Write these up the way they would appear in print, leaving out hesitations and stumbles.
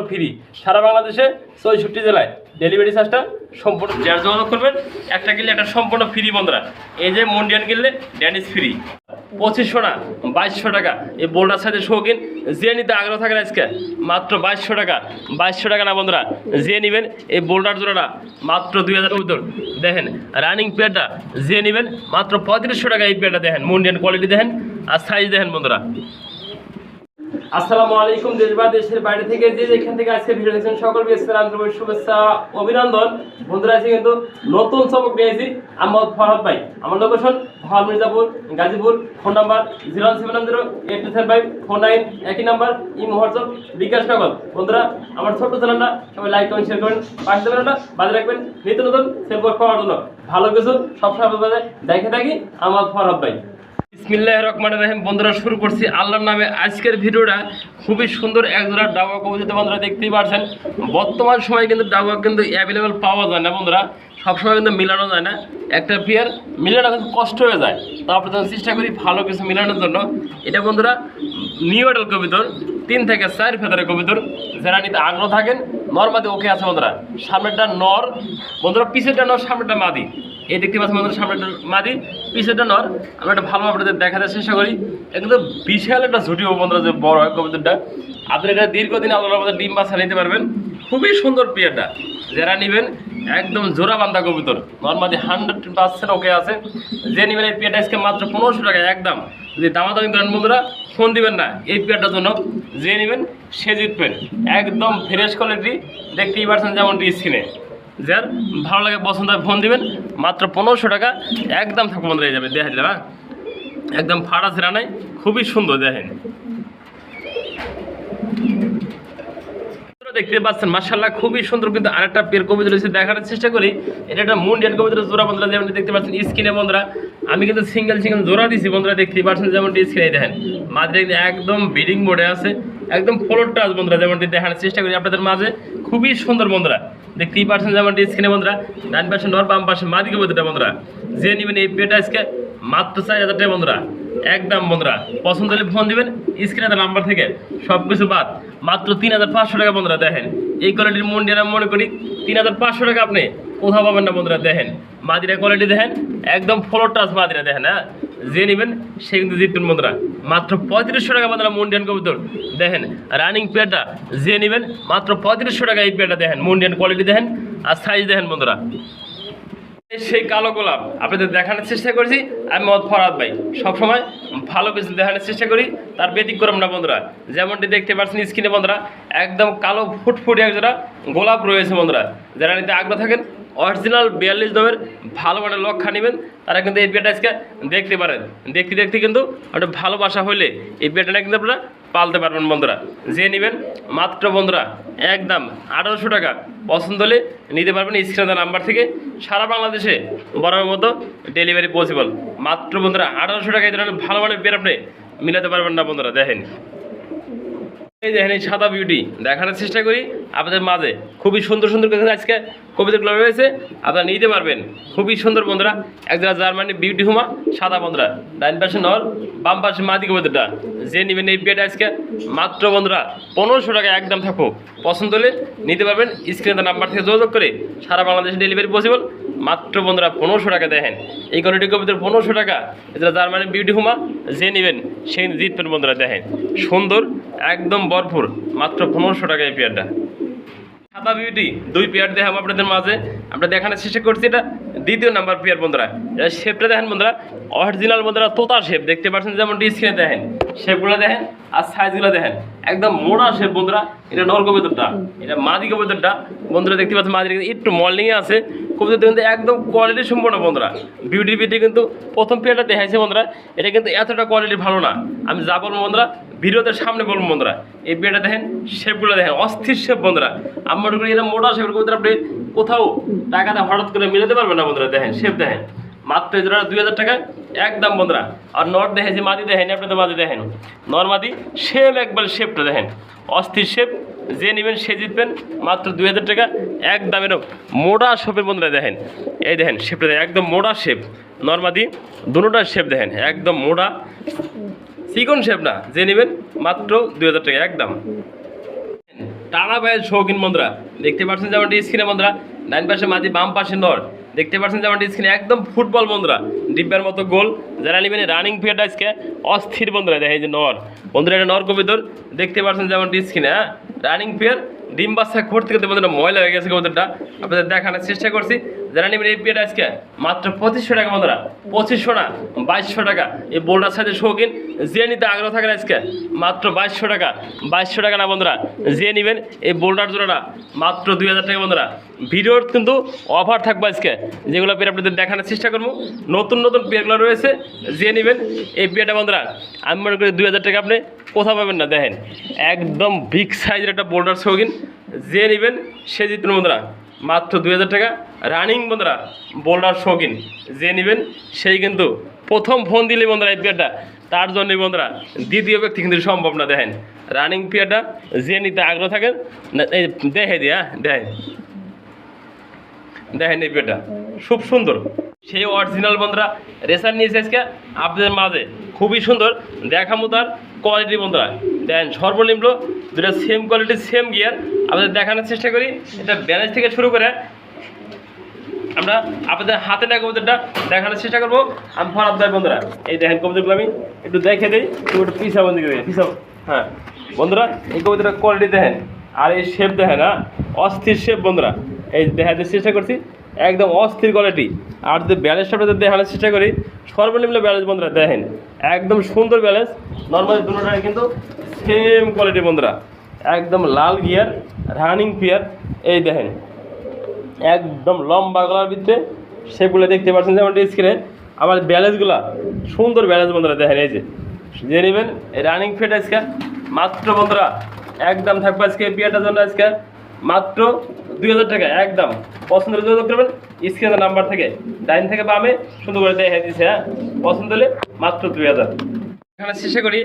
Free, সারা বাংলাদেশে ৬৪ জেলায় delivery চার্জটা সম্পূর্ণ। যার যোগাযোগ করবেন, একটা কিনলে একটা সম্পূর্ণ ফ্রি বন্ধুরা। এই যে মুন্ডিয়ান কিনলে ড্যানিশ ফ্রি, 2500 না 2200 টাকা। এই বোল্ডার সাথে শৌখিন যে নিতে আগ্রহ থাকেন আজকে মাত্র 2200 টাকা। 2200 টাকা না বন্ধুরা, যে নেবেন এই বোল্ডার জোড়াটা মাত্র 2000 ভিতর। দেখেন রানিং পেয়ারটা যে নেবেন মাত্র 3500 টাকা। এই পেয়ারটা দেখেন, মুন্ডিয়ান কোয়ালিটি দেখেন আর সাইজ দেখেন বন্ধুরা। আসসালামু আলাইকুম, দেশ বা দেশের বাইরে থেকে যে যেখান থেকে আজকে ভিডিও দেখছেন সকলকে আন্তরিক শুভেচ্ছা অভিনন্দন। বন্ধুরা আজকে কিন্তু নতুন চমক নিয়েছি আমার ফরহাদ ভাই। আমার location Bhawal Mirzapur, Gazipur. Phone number 070827549, একই নাম্বার। ইমো হোয়াটসঅ্যাপ বিকাশ নগদ। বন্ধুরা আমার ছোট্ট চ্যানেলটা সবাই লাইক কমেন্ট শেয়ার করেন, পাশে চ্যানেলটা বাজে রাখবেন নিত্য নতুন সেল পোস্ট পাওয়ার জন্য। ভালো কিছু সবসময় বাজে দেখে থাকি আমার ফরহাদ ভাই। বিসমিল্লাহির রহমানির রহিম। বন্ধুরা শুরু করছি আল্লাহর নামে। আজকের ভিডিওটা খুবই সুন্দর একজোড়া ডাউয়া কবুতর বন্ধুরা দেখতেই পাচ্ছেন। বর্তমান সময়ে কিন্তু ডাউয়া কিন্তু অ্যাভেলেবেল পাওয়া যায় না বন্ধুরা, সবসময় কিন্তু মিলানো যায় না। একটা পেয়ার মিলানো কিন্তু কষ্ট হয়ে যায়, তো আপনাদের চেষ্টা করি ভালো কিছু মিলানোর জন্য। এটা বন্ধুরা নিউ অ্যাডাল কবুতর, 3 থেকে 4 ফেদারের কবুতর। যারা নিতে আগ্রহ থাকেন নর্মাদি ওকে আছে বন্ধুরা। সামনেরটা নর বন্ধুরা, পিছেরটা নর, সামনেরটা মাদি। এই দেখতে পাচ্ছেন বন্ধুরা, সামনেটা মাদি পিছেরটা নর। আমরা একটা ভালো আপনাদের দেখাতে চেষ্টা করি। কিন্তু বিশাল একটা ঝুটিও বন্ধুরা, যে বড় হয় কবুতরটা। আপনি এটা দীর্ঘদিন আল্লাহর মধ্যে ডিম বাচ্চা নিতে পারবেন। খুবই সুন্দর পেয়ারটা, যারা নেবেন একদম জোড়া বান্ধা কবুতর, নর্মালি 100% ওকে আছে। যে নেবেন এই পেয়ারটা আজকে মাত্র 1500 টাকা একদম। যদি দামাদামি করেন বন্ধুরা ফোন দিবেন না এই পেয়ারটার জন্য। যে নেবেন সে জিতবেন, একদম ফ্রেশ কোয়ালিটি। দেখতেই পাচ্ছেন যেমন স্ক্রিনে। যার ভালো লাগে পছন্দ হয় ফোন দিবেন, মাত্র 1500 টাকা একদম থাকবো বন্ধুরা। হয়ে যাবে দেখা দিলাম, একদম ফাটা ছেঁড়া নাই, খুবই সুন্দর দেখেন। দেখতে পাচ্ছেন মাশাআল্লাহ খুবই সুন্দর। কিন্তু আরেকটা পেয়ার কবুতর রয়েছে, দেখার চেষ্টা করি। এটা একটা মুন্ডিয়ান কবুতরের জোড়া বন্ধুরা, যেমন দেখতে পাচ্ছেন স্ক্রিনে বন্ধুরা। আমি কিন্তু সিঙ্গেল জোড়া দিছি বন্ধুরা, দেখতেই পাচ্ছেন যেমন স্ক্রিনে দেখেন। মাঝে একদম বিডিং বোর্ডে আছে, একদম ফ্লোর টাচ বন্ধুরা, যেমনটি দেখানোর চেষ্টা করি আপনাদের মাঝে। খুবই সুন্দর বন্ধুরা, দেখতেই পাচ্ছেন যেমনটি স্ক্রিনে বন্ধুরা। ডান পাশে নর, বাম পাশে মাদি কবুতরটা বন্ধুরা। যে নেবেন এই পেয়ারটা আজকে মাত্র 4000 টাকা বন্ধুরা একদম। বন্ধুরা পছন্দ হলে ফোন দিবেন, স্ক্রিনে নাম্বার থেকে সব কিছু বাদ মাত্র 3500 টাকা বন্ধুরা। দেখেন এই কোয়ালিটির মুন্ডিয়ান আমি মনে করি 3500 টাকা আপনি কোথাও পাবেন না বন্ধুরা। দেখেন মাদিরা কোয়ালিটি দেখেন, একদম ফ্লোর টাচ মাদিরা দেখেন। হ্যাঁ, যে নেবেন সে কিন্তু জিতবেন বন্ধুরা। মাত্র 3500 টাকা বন্ধুরা মুন্ডিয়ান কবুতর দেখেন। রানিং পেয়ারটা যে নেবেন মাত্র 3500 টাকা। এই পেয়ারটা দেখেন, মুন্ডিয়ান কোয়ালিটি দেখেন আর সাইজ দেখেন বন্ধুরা। সেই কালো গোলাপ আপনাদের দেখানোর চেষ্টা করছি আমি ফরহাদ ভাই। সবসময় ভালো কিছু দেখানোর চেষ্টা করি, তার ব্যতিক্রম না বন্ধুরা। যেমনটি দেখতে পাচ্ছেন স্ক্রিনে বন্ধুরা, একদম কালো ফুটফুটে একজোড়া গোলাপ রয়েছে বন্ধুরা। যারা নিতে আগ্রহ থাকেন অরিজিনাল 42 দামের ভালো মানের লক্ষা নেবেন, তারা কিন্তু এই পেয়ারটা আজকে দেখতে পারেন। দেখতে দেখতে কিন্তু একটা ভালোবাসা হলে এই পেয়ারটা কিন্তু আপনারা পালতে পারবেন বন্ধুরা। যে নেবেন মাত্র বন্ধুরা একদম 1800 টাকা। পছন্দ হলে নিতে পারবেন স্ক্রিনে নাম্বার থেকে। সারা বাংলাদেশে বরাবর মতো ডেলিভারি পসিবল। মাত্র বন্ধুরা 1800 টাকা। এই ধরনের ভালো মানের পেয়ার আপনি মিলাতে পারবেন না বন্ধুরা। দেখেন এই দেখেন এই সাদা বিউটি দেখানোর চেষ্টা করি আপনাদের মাঝে। খুবই সুন্দর সুন্দর আজকে কবিতাগুলো রয়েছে, আপনারা নিতে পারবেন। খুবই সুন্দর বন্ধুরা, একজোড়া জার্মানি বিউটি হুমা সাদা বন্ধুরা। ডাইন পাশে নর, বাম পাশে মাদি কবিতাটা। যে নেবেন এই পেয়ারটা আজকে মাত্র বন্ধুরা 1500 টাকা একদম থাকবো। পছন্দ হলে নিতে পারবেন স্ক্রিনে নাম্বার থেকে যোগাযোগ করে। সারা বাংলাদেশে ডেলিভারি পসিবল। মাত্র বন্ধুরা 1500 টাকা। দেখেন এই কোয়ালিটি কবিতার 1500 টাকা। এছাড়া জার্মানি বিউটি হুমা যে নেবেন সেই জিতবেন বন্ধুরা। দেখেন সুন্দর একদম ভরপুর, মাত্র 1500 টাকা এই পেয়ারটা। সাদা বিউটি 2 পেয়ার দেখাবো আপনাদের মাঝে। আমরা দেখানোর চেষ্টা করছি এটা 2য় নাম্বার পেয়ার বন্ধুরা। এটা শেপটা দেখেন বন্ধুরা, অরিজিনাল বন্ধুরা তোতা শেপ। দেখতে পাচ্ছেন যেমন স্ক্রিনে দেখেন, শেপগুলো দেখেন আর সাইজগুলো দেখেন, একদম মোড়া শেপ বন্ধুরা। এটা নর কবুতরটা, এটা মাদি কবুতরটা বন্ধুরা। দেখতে পাচ্ছেন মাদি একটু মল্লিংয়ে আছে। কবুতর কিন্তু একদম কোয়ালিটি সম্পূর্ণ বন্ধুরা। বিউটি কিন্তু প্রথম পেয়ারটা দেখাইছে বন্ধুরা, এটা কিন্তু এতটা কোয়ালিটি ভালো না। আমি যা বলবো বন্ধুরা ভিডিওতে সামনে বলবো বন্ধুরা। এই পেয়ারটা দেখেন, শেপগুলো দেখেন অস্থির শেপ বন্ধুরা। আমার করি এটা মোটা শেপের কবুতর আপনি কোথাও টাকাটা হঠাৎ করে মিলাতে পারবেন না বন্ধুরা। দেখেন শেপ দেখেন, মাত্র জোড়া 2000 টাকা একদম বন্ধুরা। আর নর দেখেছি মাদি দেখেন, আপনাদের মাদি দেখেন নর মাদি সেম একবার শেপটা দেখেন অস্থির শেপ। যে নেবেন সে জিতবেন, মাত্র 2000 টাকা একদম। এরকম মোটা শেপের বন্ধুরা দেখেন, এই দেখেন শেপটা দেখেন একদম মোটা শেপ। নর মাদি দুটোটার শেপ দেখেন একদম মোটা চিকন শেপ না। যে নেবেন মাত্র 2000 টাকা একদম। টানা পায়ের শৌখিন বন্ধুরা দেখতে পাচ্ছেন যেমনটি স্ক্রিনে বন্ধুরা, ডান পাশে মাদি বাম পাশে নর দেখতে পাচ্ছেন যেমনটি স্ক্রিনে একদম ফুটবল বন্ধুরা, ডিব্বার মতো গোল। যারা নেবেন রানিং পিরিয়ড আজকে অস্থির বন্ধুরা, দেখে যে নর বন্ধুরা, এটা নর কবিতর দেখতে পাচ্ছেন যেমনটি স্ক্রিনে, হ্যাঁ রানিং পিরিয়ড ডিম বাচ্চা করতে করতে বন্ধুরা ময়লা হয়ে গেছে কবুতরটা, আপনাদের দেখানোর চেষ্টা করছি। যারা নেবেন এই পিরিয়ড আজকে মাত্র 2500 টাকা বন্ধুরা, 2500 না 2200 টাকা। এই বোল্ডার সাইজের শৌখিন যে নিতে আগ্রহ থাকেন আজকে মাত্র 2200 টাকা, 2200 টাকা না বন্ধুরা, যে নেবেন এই বোল্ডার জোড়াটা মাত্র 2000 টাকা বন্ধুরা। ভিডিওর কিন্তু অফার থাকবে আজকে, যেগুলো পেয়ে আপনাদের দেখানোর চেষ্টা করবো। নতুন নতুন পেয়ারগুলো রয়েছে, যে নেবেন এই পেয়ারটা বন্ধুরা আমি মনে করি 2000 টাকা আপনি কোথাও পাবেন না। দেখেন একদম বিগ সাইজের একটা বোল্ডার শৌখিন, যে নেবেন সে জিতবেন বন্ধুরা, মাত্র 2000 টাকা। রানিং বন্ধুরা বোল্ডার শৌখিন, যে নেবেন সেই কিন্তু প্রথম ফোন দিলে বন্ধুরা এই পেয়ারটা তার জন্যই বন্ধুরা, দ্বিতীয় ব্যক্তি কিন্তু সম্ভব না। দেখেন রানিং পেয়ারটা যে নিতে আগ্রহ থাকেন এই দেখে দিয়া দেখেন, দেখেন এই পেয়ারটা খুব সুন্দর, সেই অরিজিনাল বন্ধুরা রেসার নিয়েছে আজকে আপনাদের মাঝে, খুবই সুন্দর দেখামো তার কোয়ালিটি বন্ধুরা। দেখেন সর্বনিম্ন দুটো সেম কোয়ালিটি সেম গিয়ার আপনাদের দেখানোর চেষ্টা করি। এটা ব্যালেন্স থেকে শুরু করে আমরা আপনাদের হাতে না কবুতরটা দেখানোর চেষ্টা করবো। আমি ফরাদ ভাই বন্ধুরা, এই দেখেন কবুতরগুলো আমি একটু দেখে দিই, একটু পিছাও বন্ধু পিছাও। হ্যাঁ বন্ধুরা এই কবুতরটার কোয়ালিটি দেখেন, আর এই শেপ দেখেন, হ্যাঁ অস্থির শেপ বন্ধুরা, এই দেখাতে চেষ্টা করছি একদম অস্থির কোয়ালিটি। আর যদি ব্যালেন্সটা আপনাদের দেখানোর চেষ্টা করি, সর্বনিম্ন ব্যালেন্স বন্ধুরা দেখেন একদম সুন্দর ব্যালেন্স। নর্মালি দুটোটাই কিন্তু সেম কোয়ালিটি বন্ধুরা, একদম লাল গিয়ার রানিং পিয়ার। এই দেখেন একদম লম্বা গলার ভিতরে সেগুলো দেখতে পাচ্ছেন যেমন স্ক্রিনে। আমার ব্যালেন্সগুলা সুন্দর ব্যালেন্স বন্ধুরা, দেখেন এই যে নেবেন এই রানিং ফিট আজকে মাত্র বন্ধুরা একদম থাকবে আজকে এই পিয়ারটার জন্য আজকে মাত্র 2000 টাকা। একদম পছন্দের যোগাযোগ করবেন স্ক্রিনের নাম্বার থেকে, ডাইন থেকে বামে সুন্দর করে দেখে দিচ্ছে। হ্যাঁ পছন্দ হলে মাত্র 2000। এখানে চেষ্টা করি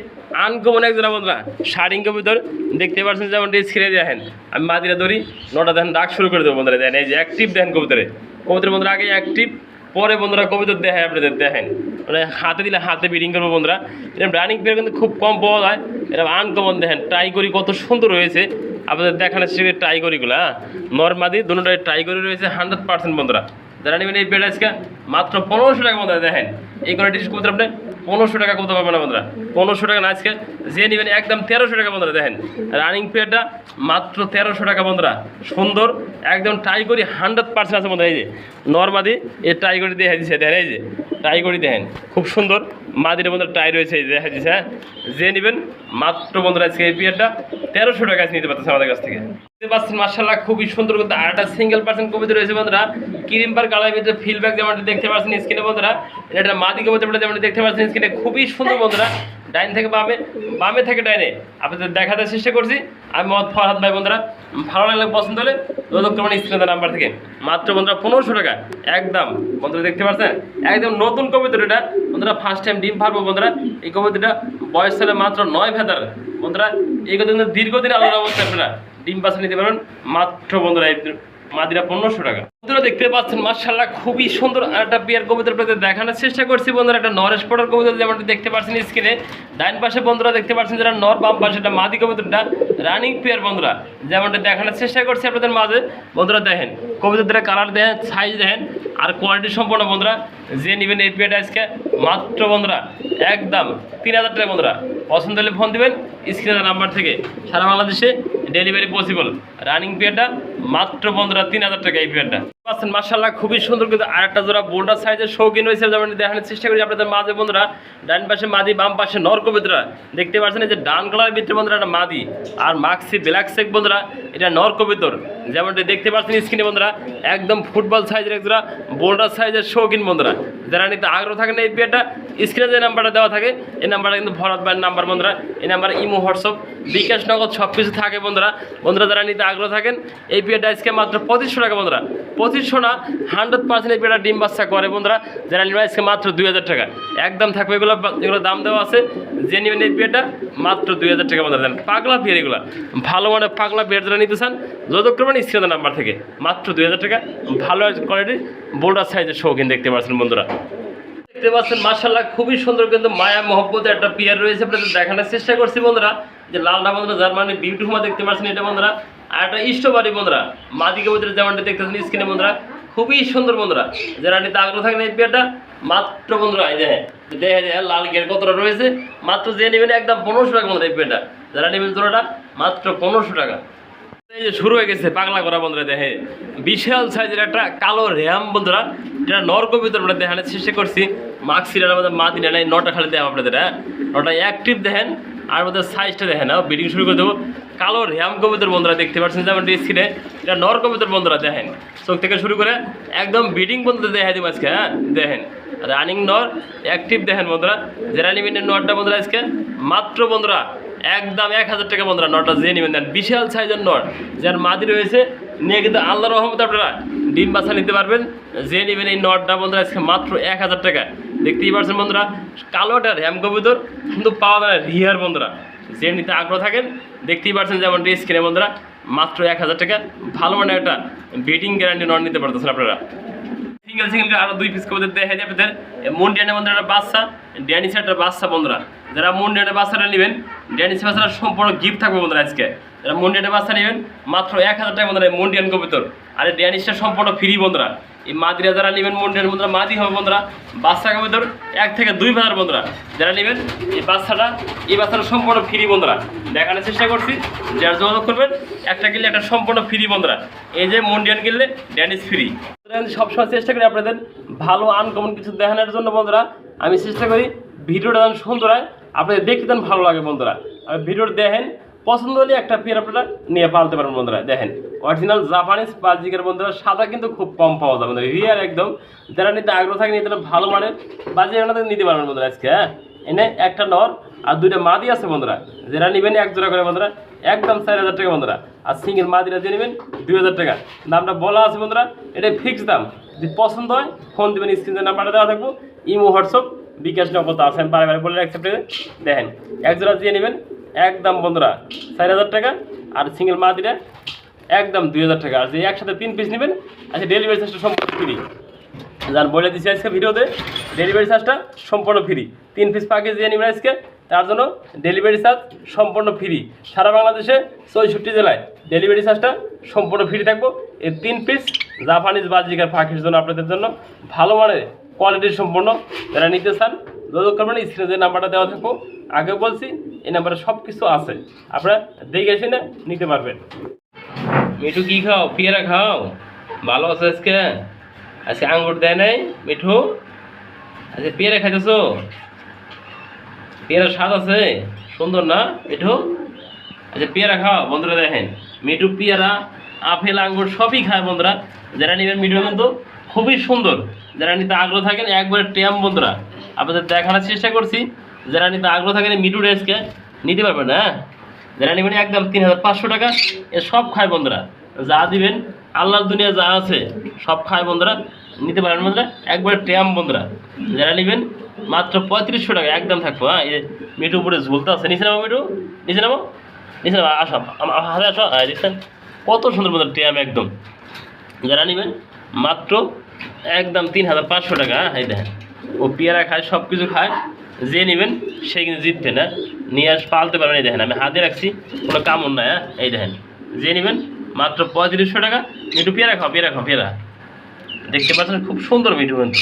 আনকমন একজোড়া বন্ধুরা শাড়িং কবুতর দেখতে পাচ্ছেন যেমন স্ক্রিনে দেখেন। আমি মাদিরা ধরি নটা দেখেন ডাক শুরু করে দেবো বন্ধুরা, দেখেন এই যে অ্যাক্টিভ দেখেন কবুতরে, কবুতর বন্ধুরা আগে অ্যাক্টিভ পরে বন্ধুরা কবুতর দেখায় আপনাদের দেখেন, মানে হাতে দিলে হাতে বিডিং করবো বন্ধুরা। এরকম রানিং পেয়ার কিন্তু খুব কম পাওয়া যায়, এরকম আনকমন দেখেন টাইগরি কত সুন্দর রয়েছে আপনাদের দেখানোর চেষ্টা করি। টাইগরিগুলো হ্যাঁ নর্মাদি দুটোটাই টাইগরি রয়েছে 100% বন্ধুরা। যারা নেবেন এই পেয়ারটা আজকে মাত্র 1500 টাকা বন্ধুরা, দেখেন এই কোয়ালিটির কবুতর আপনি 1500 টাকা কোথাও পাবেন না বন্ধুরা, 1500 টাকা না আজকে যে নেবেন একদম 1300 টাকা বন্ধুরা। দেখেন রানিং পেয়ারটা মাত্র 1300 টাকা বন্ধুরা, সুন্দর একদম টাইগরি 100% আছে বন্ধুরা। এই যে নর্মাদি এই টাইগরি দেখা দিচ্ছে, দেখেন এই যে টাইগরি দেখেন খুব সুন্দর মাদির বন্ধুরা টাই রয়েছে, এই দেখা দিচ্ছে। হ্যাঁ যে নেবেন মাত্র বন্ধুরা আজকে এই পেয়ারটা 1300 টাকা নিতে পারতেছে আমাদের কাছ থেকে। পাচ্ছেন মার্শাল্লাহ খুবই সুন্দর, কিন্তু আর একটা সিঙ্গেল পার্সেন্ট কবিতা রয়েছে বন্ধুরা, ক্রিম্পার কালারের ভিতরে ফিডব্যাক যেমনটি দেখতে পাচ্ছেন স্ক্রিনে বন্ধুরা। এটা মাদি কবিতা যেমনটি দেখতে পাচ্ছেন স্ক্রিনে, খুবই সুন্দর বন্ধুরা। ডাইন থেকে বামে, বামে থেকে ডাইনে আপনাদের দেখাতে চেষ্টা করছি আমি মোহাম্মদ ফরহাদ ভাই বন্ধুরা। ভালো লাগলে পছন্দ হলে যোগাযোগ করবেন স্ক্রিনের নাম্বার থেকে। মাত্র বন্ধুরা 1500 টাকা একদম বন্ধুরা দেখতে পাচ্ছেন, একদম নতুন কবিতা এটা বন্ধুরা, ফার্স্ট টাইম ডিম ফারবো বন্ধুরা। এই কবিতাটা বয়স ছিল মাত্র 9 ফেদার বন্ধুরা। এই কথা কিন্তু দীর্ঘদিন আলাদা অবস্থা আপনারা ডিম পাশে নিতে পারবেন মাত্র বন্ধুরা এই মাদিরা 1500 টাকা। বন্ধুরা দেখতে পাচ্ছেন মার্শাল্লাহ খুবই সুন্দর একটা পেয়ার কবুতর আপনাদের দেখানোর চেষ্টা করছি বন্ধুরা। একটা নর স্পটার কবুতর যেমনটি দেখতে পাচ্ছেন স্ক্রিনে, ডাইন পাশে বন্ধুরা দেখতে পাচ্ছেন যারা নর, বাম পাশে একটা মাদি কবুতরটা রানিং পেয়ার বন্ধুরা যেমনটা দেখানোর চেষ্টা করছি আপনাদের মাঝে বন্ধুরা। দেখেন কবুতরটা কালার দেখেন, সাইজ দেখেন আর কোয়ালিটি সম্পন্ন বন্ধুরা। যে নেবেন এই পেয়ারটা আজকে মাত্র বন্ধুরা একদম 3000 টাকা বন্ধুরা। পছন্দ হলে ফোন দেবেন স্ক্রিনের নাম্বার থেকে, সারা বাংলাদেশে ডেলিভারি পসিবল। রানিং পেয়ারটা মাত্র বন্ধুরা 3000 টাকা এই পেয়ারটা পাচ্ছেন মার্শাল্লাহ খুবই সুন্দর, কিন্তু আরেকটা জোড়া বোল্ডার সাইজের শৌখিন হয়েছে যেমন দেখানোর চেষ্টা করি আপনাদের মাঝে বন্ধুরা। ডান পাশে মাদি, বাম পাশে নর কবুতরা দেখতে পাচ্ছেন। এই যে ডান কালারের ভিতরে বন্ধুরা একটা মাদি আর মাক্সি ব্ল্যাক চেক বন্ধুরা, এটা নর কবুতর যেমনটি দেখতে পাচ্ছেন স্ক্রিনে বন্ধুরা। একদম ফুটবল সাইজের এক জোড়া বোল্ডার সাইজের শৌখিন বন্ধুরা। যারা নিতে আগ্রহ থাকেন এই পেয়ারটা স্ক্রিনে যে নাম্বারটা দেওয়া থাকে এই নাম্বারটা কিন্তু ফরহাদ ভাইয়ের নাম্বার বন্ধুরা। এই নাম্বার ইমো, হোয়াটসঅ্যাপ, বিকাশ, নগদ সব কিছু থাকে বন্ধুরা। বন্ধুরা যারা নিতে আগ্রহ থাকেন এই পেয়ারটা আজকে মাত্র 2500 টাকা বন্ধুরা, 2500 না 100% এই পেয়ারটা ডিম বাচ্চা করে বন্ধুরা। যারা নেবেন আজকে মাত্র 2000 টাকা একদম থাকবে। এগুলো দাম দেওয়া আছে, যে নেবেন এই পেয়ারটা মাত্র 2000 টাকা বন্ধুরা। দেন পাগলা পেয়ার, এগুলো ভালো মানে পাগলা পেয়ার যারা নিতে চান যোগাযোগ করবেন স্ক্রিনের নাম্বার থেকে। মাত্র 2000 টাকা ভালো কোয়ালিটির বোল্ডার সাইজের শৌখিন দেখতে পাচ্ছেন বন্ধুরা। দেখতে পাচ্ছেন মার্শাল্লাহ খুবই সুন্দর, কিন্তু মায়া মহব্বতের একটা পেয়ার রয়েছে আপনাদের দেখানোর চেষ্টা করছি বন্ধুরা। যে লালটা বন্ধুরা জার্মানি বিউটিফুল দেখতে পাচ্ছেন, এটা বন্ধুরা আর একটা স্ট্রবেরি বন্ধুরা মাদি কবুতরের যেমনটা দেখতেছেন স্ক্রিনে বন্ধুরা, খুবই সুন্দর বন্ধুরা। যারা নিতে আগ্রহ থাকেন এই পেয়ারটা মাত্র বন্ধুরা এই দেখেন লাল গের কতটা রয়েছে, মাত্র যে নেবেন একদম 1500 টাকা বন্ধুরা এই পেয়ারটা। যারা নেবেন জোড়াটা মাত্র 1500 টাকা। এই যে শুরু হয়ে গেছে পাগলা করা বন্ধুরা, দেখে বিশাল সাইজের একটা কালো র্যাম বন্ধুরা, এটা নর কবুতর আমরা দেখানোর চেষ্টা করছি। মাক্সিরার আমাদের মা দিনে নাই, নটা খালি দেখাম আপনাদের। হ্যাঁ, নটা অ্যাক্টিভ দেখেন, আর আমাদের সাইজটা দেখেন। বিডিং শুরু করে দেবো। কালো র্যাম কবুতর বন্ধুরা দেখতে পাচ্ছেন যেমন স্ক্রিনে, এটা নর কবুতর বন্ধুরা দেখেন, চোখ থেকে শুরু করে একদম বিডিং বন্ধুরা দেখাই দিব আজকে। হ্যাঁ দেখেন রানিং নর অ্যাক্টিভ দেখেন বন্ধুরা। যারা নেবেন নরটা বন্ধুরা আজকে মাত্র বন্ধুরা একদম 1000 টাকা বন্ধুরা। নটটা যে নেবেন দেন, বিশাল সাইজের নট, যার মাদি রয়েছে নিয়ে কিন্তু আল্লাহর রহমতে আপনারা ডিম বাচ্চা নিতে পারবেন। যে নেবেন এই নটটা বন্ধুরা আজকে মাত্র 1000 টাকা। দেখতেই পাচ্ছেন বন্ধুরা কালোটা র্যাম কবুতর কিন্তু পাওয়া যায় রিয়ার বন্ধুরা। যে নিতে আগ্রহ থাকেন দেখতেই পাচ্ছেন যেমন স্ক্রিনে বন্ধুরা মাত্র 1000 টাকা। ভালো মানে একটা বেটিং গ্যারান্টি নট নিতে পারতেছেন আপনারা। সিঙ্গেল সিঙ্গেল আরো 2 পিস কবুতর দেখা যায় আপনাদের। মুন্ডিয়ানের বন্ধুরা একটা বাচ্চা, ড্যানিসের একটা বাচ্চা বন্ধুরা। যারা মুন্ডিয়ানের বাচ্চাটা নেবেন, ড্যানিস বাচ্চাটা সম্পূর্ণ গিফট থাকবে বন্ধুরা আজকে। যারা মুন্ডিয়ানের বাচ্চা নেবেন মাত্র 1000 টাকা বন্ধুরা মুন্ডিয়ান কবুতর। আর এই ড্যানিসটা সম্পূর্ণ ফ্রি বন্ধুরা। এই মাদিরা যারা নেবেন মুন্ডিয়ান বন্ধুরা মাদি হবে বন্ধুরা। বাচ্চা কবুতর 1 থেকে 2 হাজার বন্ধুরা। যারা নেবেন এই বাচ্চাটা সম্পূর্ণ ফ্রি বন্ধুরা। দেখানোর চেষ্টা করছি, যারা যোগাযোগ করবেন একটা কিনলে একটা সম্পূর্ণ ফ্রি বন্ধুরা। এই যে মুন্ডিয়ান কিনলে ড্যানিস ফ্রি। সবসময় চেষ্টা করি আপনাদের ভালো আনকমন কিছু দেখানোর জন্য বন্ধুরা। আমি চেষ্টা করি ভিডিওটা যেন সুন্দর হয়, আপনাদের দেখতে যেন ভালো লাগে বন্ধুরা। আর ভিডিওটা দেখেন, পছন্দ হলে একটা পেয়ার আপনারা নিয়ে পালতে পারবেন বন্ধুরা। দেখেন অরিজিনাল জাপানিজ বাজিকার বন্ধুরা, সাদা কিন্তু খুব কম পাওয়া যায় বন্ধুরা, রিয়ার একদম। যারা নিতে আগ্রহ থাকে নিতে ভালো মানের বাজি আপনাদের নিতে পারবেন বন্ধুরা আজকে। হ্যাঁ এনে একটা নর আর 2টা মাদি আছে বন্ধুরা। যারা নেবেন 1 জোড়া করে বন্ধুরা একদম 4000 টাকা বন্ধুরা। আর সিঙ্গেল মাদিরা দিয়ে নেবেন 2000 টাকা। দামটা বলা আছে বন্ধুরা, এটা ফিক্সড দাম। যদি পছন্দ হয় ফোন দেবেন, স্ক্রিনের নাম্বারটা দেওয়া থাকবো, ইমো হোয়াটসঅ্যাপ বিকাশ নগদ আছে, আমি বারে বলে রাখছি। দেখেন 1 জোড়া দিয়ে নেবেন একদম বন্ধুরা 4000 টাকা। আর সিঙ্গেল মাদিরা একদম 2000 টাকা। আর যে একসাথে 3 পিস নেবেন আচ্ছা ডেলিভারি চার্জটা সম্পূর্ণ ফ্রি। যার বলে দিচ্ছি আজকে ভিডিওতে ডেলিভারি চার্জটা সম্পূর্ণ ফ্রি। 3 পিস প্যাকেজ দিয়ে নেবেন আজকে, তার জন্য ডেলিভারি চার্জ সম্পূর্ণ ফ্রি। সারা বাংলাদেশে 64 জেলায় ডেলিভারি চার্জটা সম্পূর্ণ ফ্রি থাকবো। এই 3 পিস জাপানিজ বাজিকার পাখির জন্য আপনাদের জন্য ভালো মানের কোয়ালিটির সম্পূর্ণ। যারা নিতে চান যোগাযোগ করবেন, স্ক্রিনে যে নাম্বারটা দেওয়া থাকবো আগে বলছি এই নাম্বারে সব কিছু আছে, আপনারা দেখে এসে না নিতে পারবেন। মিঠু কি খাও? পেয়ারা খাও? ভালো আছে আজকে? আজকে আঙ্গুর দেয় নাই মিঠু? আচ্ছা পেয়ারা খাইতেছো? পেয়ারা স্বাদ আছে, সুন্দর না মিঠু? আচ্ছা পেয়ারা খাও বন্ধুরা। দেখেন মিঠু পেয়ারা আপেল আঙ্গুর সবই খায় বন্ধুরা। যারা নেবেন মিঠু কিন্তু খুবই সুন্দর। যারা নিতে আগ্রহ থাকেন একবারে টেম বন্ধুরা, আপনাদের দেখানোর চেষ্টা করছি। যারা নিতে আগ্রহ থাকেন মিঠু ড্রেসকে নিতে পারবেন। হ্যাঁ যারা নেবেন একদম 3500 টাকা। এ সব খায় বন্ধুরা, যা দিবেন আল্লাহর দুনিয়া যা আছে সব খায় বন্ধুরা, নিতে পারেন বন্ধুরা একবারে টেম বন্ধুরা। যারা নেবেন মাত্র 3500 টাকা একদম থাকবো। হ্যাঁ এই মিঠু উপরে ঝুলতে আছে, নিচে নামো মিঠু, নিচে নামো, নিচে নামো, আসো হাতে আসো। হ্যাঁ দেখছেন কত সুন্দর বন্ধুরা টেম একদম। যারা নেবেন মাত্র একদম 3500 টাকা। এই দেখেন ও পেয়ারা খায়, সব কিছু খায়। যে নেবেন সে কিন্তু জিতবে না, নিয়ে পালতে পারবেন। এই দেখেন আমি হাতে রাখছি, কোনো কামড় নাই। হ্যাঁ এই দেখেন যে নেবেন মাত্র 3500 টাকা। মিঠু পেয়ারা খাও, পেয়ারা খাও, পেয়ারা দেখতে পাচ্ছেন খুব সুন্দর মিঠু কিন্তু।